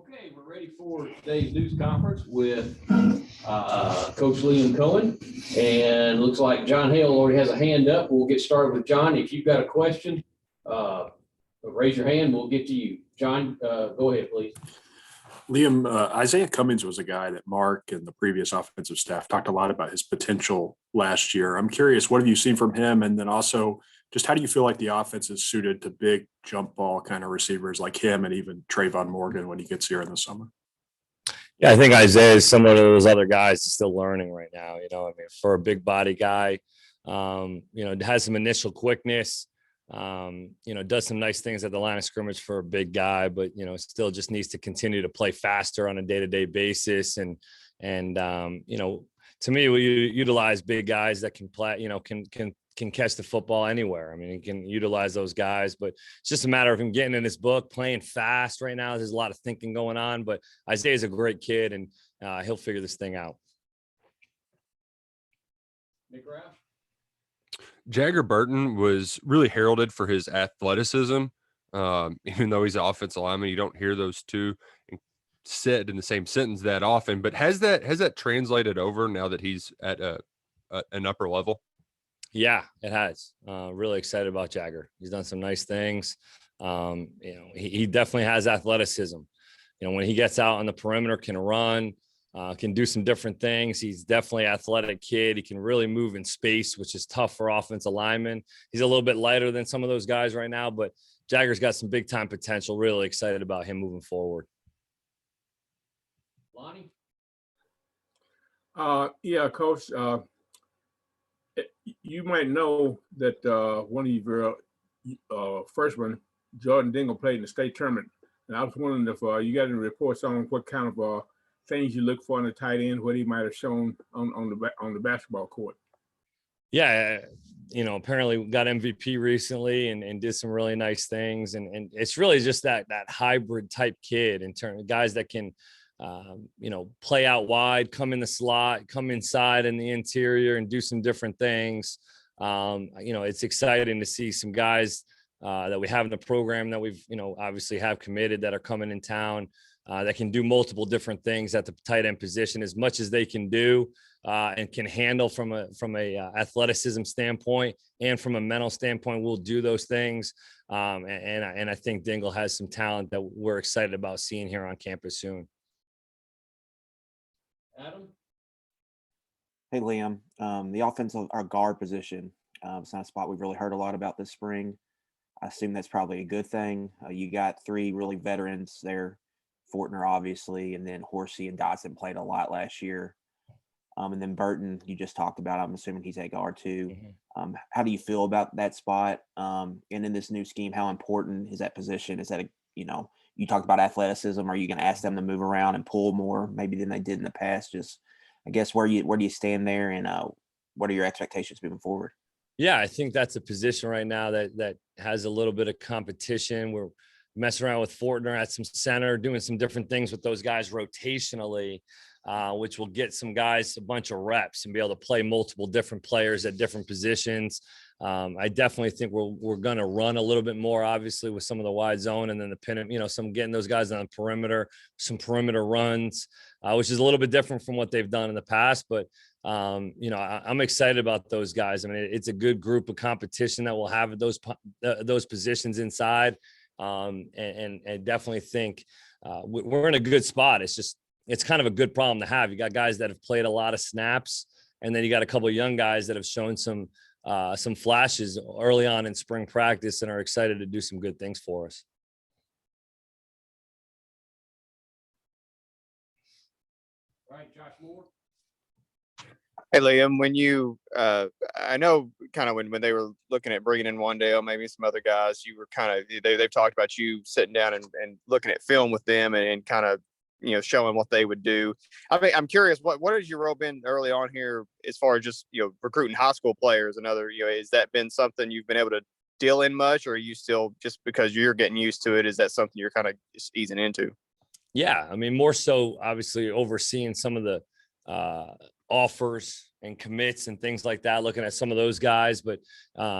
Okay, we're ready for today's news conference with Coach Liam Coen. And looks like John Hale already has a hand up. We'll get started with John. If you've got a question, raise your hand. We'll get to you. John, go ahead, please. Liam, Isaiah Cummings was a guy that Mark and the previous offensive staff talked a lot about his potential last year. I'm curious, what have you seen from him? And then also, just how do you feel like the offense is suited to big jump ball kind of receivers like him and even Trayvon Morgan when he gets here in the summer? Yeah, I think Isaiah is similar to those other guys. He's still learning right now. For a big body guy, has some initial quickness, does some nice things at the line of scrimmage for a big guy, but, still just needs to continue to play faster on a day-to-day basis. And to me, we utilize big guys that can play, can catch the football anywhere. I mean, he can utilize those guys, but it's just a matter of him getting in his book, playing fast right now. There's a lot of thinking going on, but Isaiah's a great kid, and he'll figure this thing out. Nick Roush? Jagger Burton was really heralded for his athleticism. Even though he's an offensive lineman, you don't hear those two said in the same sentence that often. But has that translated over now that he's at an upper level? Yeah, it has. Really excited about Jagger. He's done some nice things. He definitely has athleticism. When he gets out on the perimeter, can run, can do some different things. He's definitely an athletic kid. He can really move in space, which is tough for offensive linemen. He's a little bit lighter than some of those guys right now, but Jagger's got some big time potential. Really excited about him moving forward. Lonnie? Yeah, Coach. You might know that one of your freshmen, Jordan Dingle, played in the state tournament. And I was wondering if you got any reports on what kind of things you look for in the tight end, what he might have shown on the basketball court. Yeah, apparently got MVP recently and did some really nice things. And it's really just that hybrid type kid in terms of guys that can, play out wide, come in the slot, come inside in the interior and do some different things. It's exciting to see some guys that we have in the program that we've, obviously have committed that are coming in town that can do multiple different things at the tight end position as much as they can do and can handle from a athleticism standpoint and from a mental standpoint. We'll do those things. And I think Dingle has some talent that we're excited about seeing here on campus soon. Adam? Hey, Liam. The offensive or guard position, it's not a spot we've really heard a lot about this spring. I assume that's probably a good thing. You got three really veterans there, Fortner, obviously, and then Horsey and Dotson played a lot last year. And then Burton, you just talked about, I'm assuming he's at guard too. Mm-hmm. How do you feel about that spot? And in this new scheme, how important is that position? Is that, you talked about athleticism. Are you going to ask them to move around and pull more maybe than they did in the past? Just, I guess, where do you stand there, and what are your expectations moving forward? Yeah, I think that's a position right now that has a little bit of competition. We're messing around with Fortner at some center, doing some different things with those guys rotationally, which will get some guys a bunch of reps and be able to play multiple different players at different positions. I definitely think we're going to run a little bit more, obviously, with some of the wide zone and then the pin, some getting those guys on the perimeter, some perimeter runs, which is a little bit different from what they've done in the past. But, I'm excited about those guys. I mean, it's a good group of competition that we'll have at those positions inside. And I definitely think we're in a good spot. It's kind of a good problem to have. You got guys that have played a lot of snaps, and then you got a couple of young guys that have shown some flashes early on in spring practice and are excited to do some good things for us. All right, Josh Moore. Hey, Liam, when you, I know kind of when they were looking at bringing in Wandale, maybe some other guys, you were kind of, they've talked about you sitting down and looking at film with them and kind of, showing what they would do. I mean, I'm curious, what has your role been early on here as far as just, recruiting high school players and other, has that been something you've been able to deal in much, or are you still, just because you're getting used to it, is that something you're kind of just easing into? Yeah. I mean, more so obviously overseeing some of the offers and commits and things like that, looking at some of those guys, but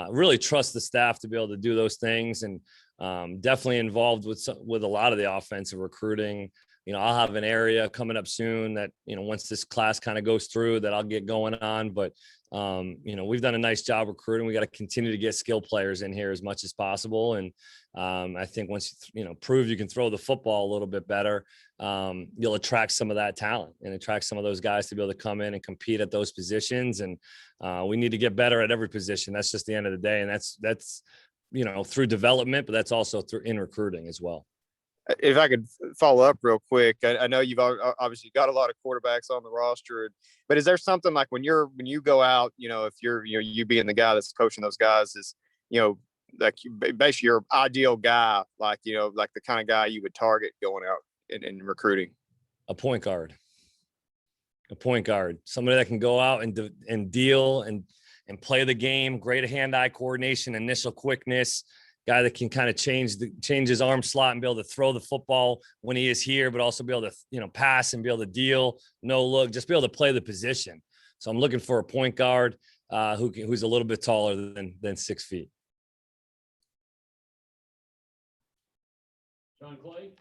really trust the staff to be able to do those things. And Definitely involved with a lot of the offensive recruiting. I'll have an area coming up soon that, once this class kind of goes through, that I'll get going on. But, we've done a nice job recruiting. We got to continue to get skill players in here as much as possible. And I think once you prove you can throw the football a little bit better, you'll attract some of that talent and attract some of those guys to be able to come in and compete at those positions. And we need to get better at every position. That's just the end of the day. And that's through development, but that's also in recruiting as well. If I could follow up real quick, I know you've obviously got a lot of quarterbacks on the roster, but is there something like when you go out, if you're, you being the guy that's coaching those guys is, like basically your ideal guy, like, like the kind of guy you would target going out in recruiting? A point guard, somebody that can go out and deal and play the game, great hand-eye coordination, initial quickness, guy that can kind of change his arm slot and be able to throw the football when he is here, but also be able to, pass and be able to deal, no look, just be able to play the position. So I'm looking for a point guard who's a little bit taller than 6 feet. John Clay?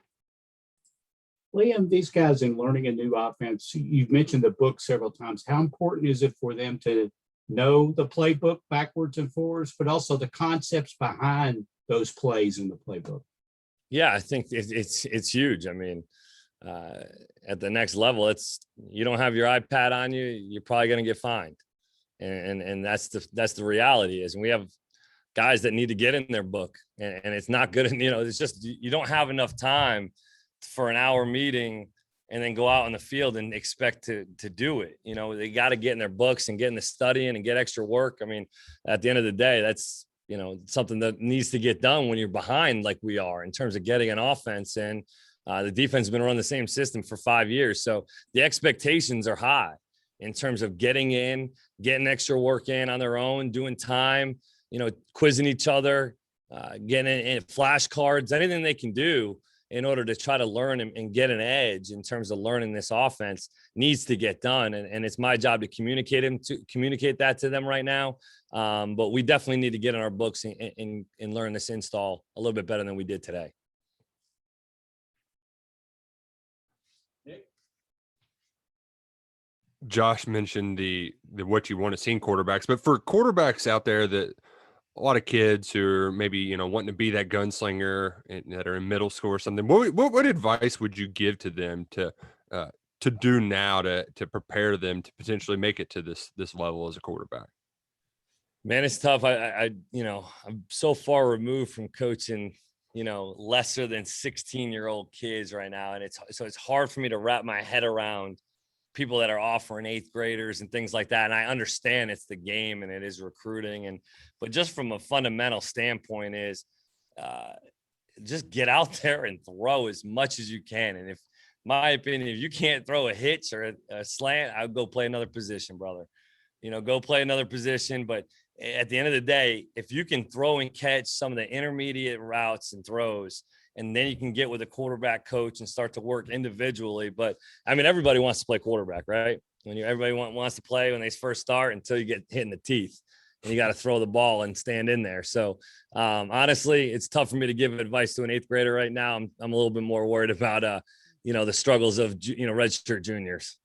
Liam, these guys in learning a new offense, you've mentioned the book several times. How important is it for them to know the playbook backwards and forwards, but also the concepts behind those plays in the playbook? Yeah, I think it's huge. I mean, at the next level, you don't have your iPad on you, you're probably going to get fined. And that's the reality is, and we have guys that need to get in their book, and it's not good. And, it's just, you don't have enough time for an hour meeting and then go out on the field and expect to do it. They got to get in their books and get in the studying and get extra work. I mean, at the end of the day, that's, something that needs to get done when you're behind like we are in terms of getting an offense in. The defense has been running the same system for 5 years. So the expectations are high in terms of getting in, getting extra work in on their own, doing time, quizzing each other, getting in flashcards, anything they can do in order to try to learn and get an edge in terms of learning this offense needs to get done. And it's my job to communicate that to them right now. But we definitely need to get in our books and learn this install a little bit better than we did today. Josh mentioned the what you want to see in quarterbacks, but for quarterbacks out there that a lot of kids who are maybe, wanting to be that gunslinger that are in middle school or something, what advice would you give to them to do now to prepare them to potentially make it to this level as a quarterback? Man, it's tough. I'm so far removed from coaching, lesser than 16-year-old kids right now. And it's hard for me to wrap my head around people that are offering 8th graders and things like that. And I understand it's the game and it is recruiting. But just from a fundamental standpoint is just get out there and throw as much as you can. And my opinion, if you can't throw a hitch or a slant, I'll go play another position, brother. Go play another position. But at the end of the day, if you can throw and catch some of the intermediate routes and throws, and then you can get with a quarterback coach and start to work individually. But I mean, everybody wants to play quarterback, right? Everybody wants to play when they first start until you get hit in the teeth and you got to throw the ball and stand in there. So honestly, it's tough for me to give advice to an 8th grader right now. I'm a little bit more worried about, the struggles of, redshirt juniors.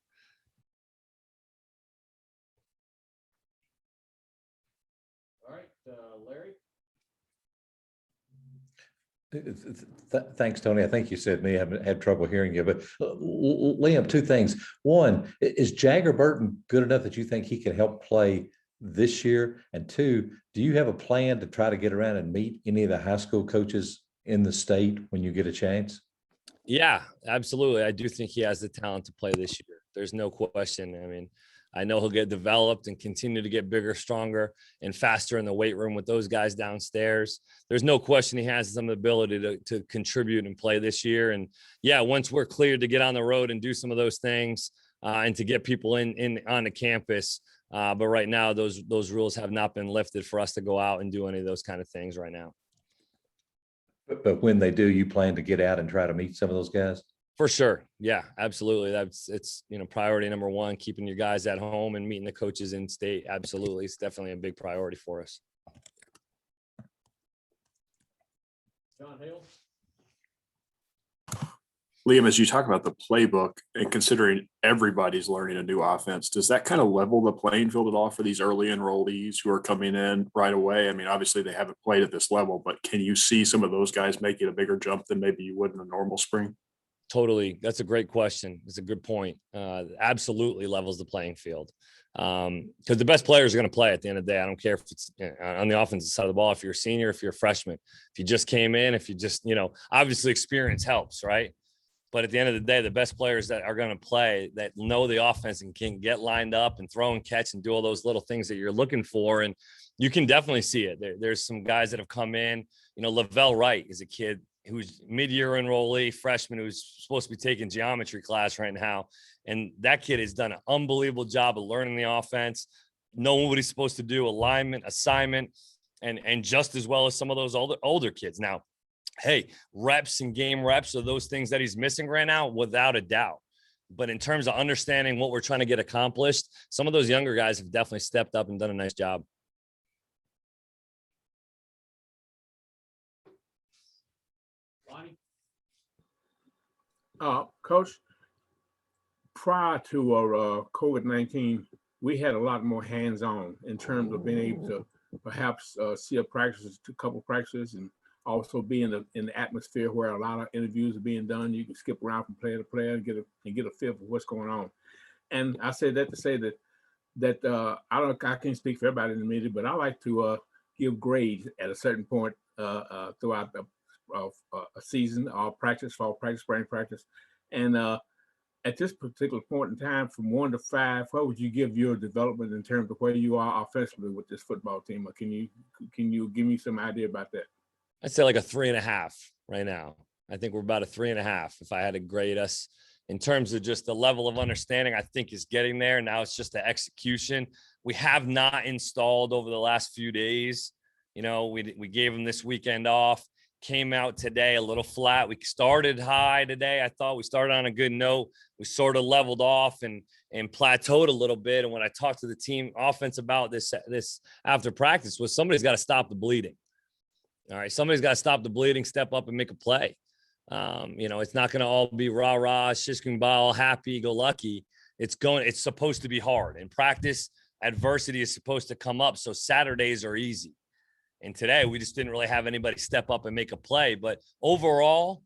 All right, Larry? Thanks, Tony. I think you said me. I haven't had trouble hearing you, but Liam, 2 things. One, is Jagger Burton good enough that you think he can help play this year? And 2, do you have a plan to try to get around and meet any of the high school coaches in the state when you get a chance? Yeah, absolutely. I do think he has the talent to play this year. There's no question. I mean, I know he'll get developed and continue to get bigger, stronger, and faster in the weight room with those guys downstairs. There's no question he has some ability to contribute and play this year. And yeah, once we're cleared to get on the road and do some of those things and to get people in on the campus. But right now, those rules have not been lifted for us to go out and do any of those kind of things right now. But when they do, you plan to get out and try to meet some of those guys? For sure. Yeah, absolutely. It's priority number 1, keeping your guys at home and meeting the coaches in state. Absolutely. It's definitely a big priority for us. John Hale? Liam, as you talk about the playbook and considering everybody's learning a new offense, does that kind of level the playing field at all for these early enrollees who are coming in right away? I mean, obviously they haven't played at this level, but can you see some of those guys making a bigger jump than maybe you would in a normal spring? Totally. That's a great question. It's a good point. Absolutely levels the playing field. Because the best players are going to play at the end of the day. I don't care if it's on the offensive side of the ball, if you're a senior, if you're a freshman, if you just came in, if you just, obviously experience helps, right? But at the end of the day, the best players that are going to play, that know the offense and can get lined up and throw and catch and do all those little things that you're looking for. And you can definitely see it. There's some guys that have come in. Lavelle Wright is a kid who's mid-year enrollee, freshman, who's supposed to be taking geometry class right now. And that kid has done an unbelievable job of learning the offense, knowing what he's supposed to do, alignment, assignment, and just as well as some of those older kids. Now, hey, reps and game reps are those things that he's missing right now, without a doubt. But in terms of understanding what we're trying to get accomplished, some of those younger guys have definitely stepped up and done a nice job. Lonnie? Coach, prior to COVID-19, we had a lot more hands-on in terms of being able to perhaps see a couple practices, and also be in the atmosphere where a lot of interviews are being done. You can skip around from player to player and get a feel for what's going on. And I say that to say that I can't speak for everybody in the media, but I like to give grades at a certain point throughout a season, or practice, fall practice, spring practice. And at this particular point in time, from 1 to 5, what would you give your development in terms of where you are offensively with this football team? Or can you give me some idea about that? I'd say like a 3.5 right now. I think we're about a 3.5 if I had to grade us in terms of just the level of understanding. I think is getting there. Now it's just the execution. We have not installed over the last few days. We gave them this weekend off, came out today a little flat. We started high today. I thought we started on a good note. We sort of leveled off and plateaued a little bit. And when I talked to the team offense about this after practice, was somebody's got to stop the bleeding. All right, somebody's got to stop the bleeding, step up and make a play. It's not going to all be rah-rah, shishking ball, happy, go lucky. It's supposed to be hard. In practice, adversity is supposed to come up. So Saturdays are easy. And today we just didn't really have anybody step up and make a play. But overall,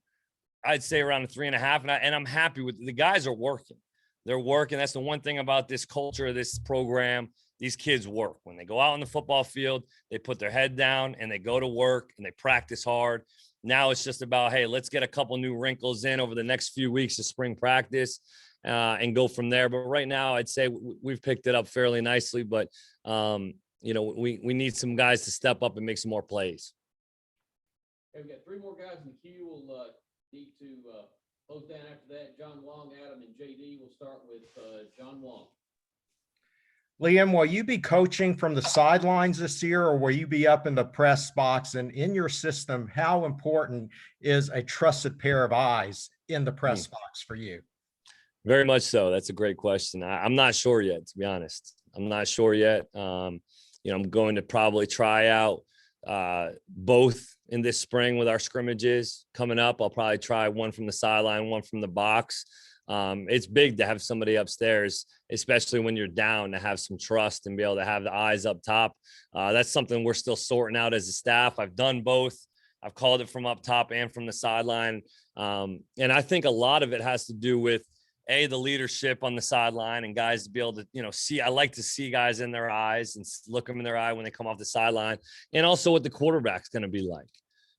I'd say around a 3.5. And I'm happy with the guys are working. They're working. That's the one thing about this culture of this program. These kids work. When they go out on the football field, they put their head down and they go to work and they practice hard. Now it's just about, hey, let's get a couple new wrinkles in over the next few weeks of spring practice and go from there. But right now, I'd say we've picked it up fairly nicely. But, we need some guys to step up and make some more plays. Okay, we've got 3 more guys in the queue. We'll need to close down after that. John Long, Adam, and JD. We'll start with John Long. Liam, will you be coaching from the sidelines this year, or will you be up in the press box? And in your system, how important is a trusted pair of eyes in the press box for you? Very much so. That's a great question. I'm not sure yet, to be honest. I'm not sure yet. I'm going to probably try out both in this spring with our scrimmages coming up. I'll probably try one from the sideline, one from the box. It's big to have somebody upstairs, especially when you're down, to have some trust and be able to have the eyes up top. That's something we're still sorting out as a staff. I've done both. I've called it from up top and from the sideline. And I think a lot of it has to do with the leadership on the sideline and guys to be able to, see. I like to see guys in their eyes and look them in their eye when they come off the sideline, and also what the quarterback's going to be like.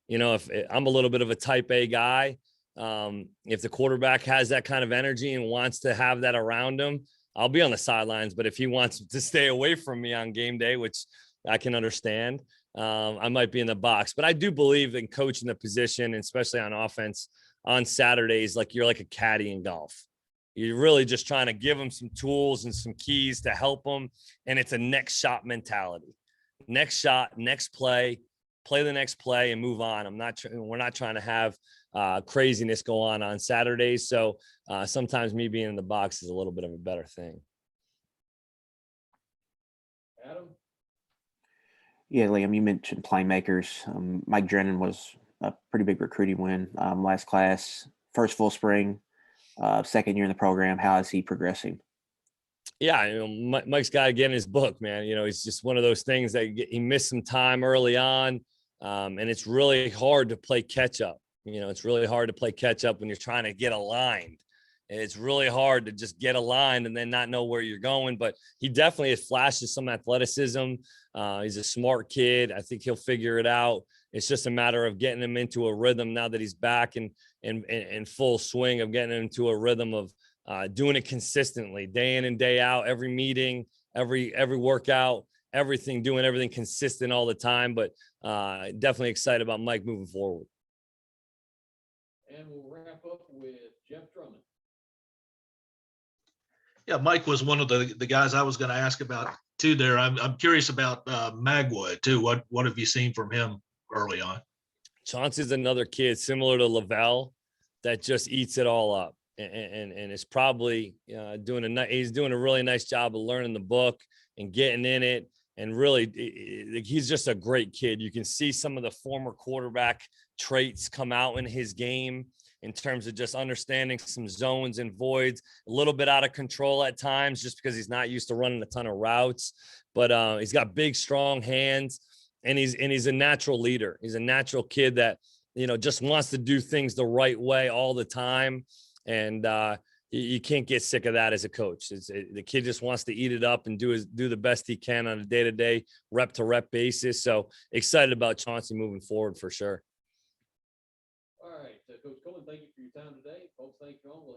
If I'm a little bit of a type A guy, if the quarterback has that kind of energy and wants to have that around him, I'll be on the sidelines. But if he wants to stay away from me on game day, which I can understand, I might be in the box. But I do believe in coaching the position, and especially on offense on Saturdays, like you're like a caddy in golf. You're really just trying to give them some tools and some keys to help them. And it's a next shot mentality. Next shot, next play the next play and move on. We're not trying to have craziness go on Saturdays. So sometimes me being in the box is a little bit of a better thing. Adam? Yeah, Liam, you mentioned playmakers. Mike Drennan was a pretty big recruiting win last class, first full spring, second year in the program. How is he progressing? Yeah, Mike's got to get in his book, man. He's just one of those things that he missed some time early on, and it's really hard to play catch up. It's really hard to play catch up when you're trying to get aligned. And it's really hard to just get aligned and then not know where you're going. But he definitely has flashes some athleticism. He's a smart kid. I think he'll figure it out. It's just a matter of getting him into a rhythm now that he's back in full swing of getting him into a rhythm of doing it consistently, day in and day out, every meeting, every workout, doing everything consistent all the time. But definitely excited about Mike moving forward. And we'll wrap up with Jeff Drummond. Yeah, Mike was one of the guys I was going to ask about too there. I'm curious about Magwood too. What have you seen from him early on? Chauncey's another kid similar to Lavelle that just eats it all up and is probably doing a really nice job of learning the book and getting in it. And really, he's just a great kid. You can see some of the former quarterback traits come out in his game in terms of just understanding some zones and voids, a little bit out of control at times just because he's not used to running a ton of routes. But he's got big, strong hands, and he's a natural leader. He's a natural kid that, just wants to do things the right way all the time. And you can't get sick of that as a coach. The kid just wants to eat it up and do the best he can on a day-to-day, rep-to-rep basis. So excited about Chauncey moving forward for sure. All right, Coach Coen, thank you for your time today. Folks, thank you all. We'll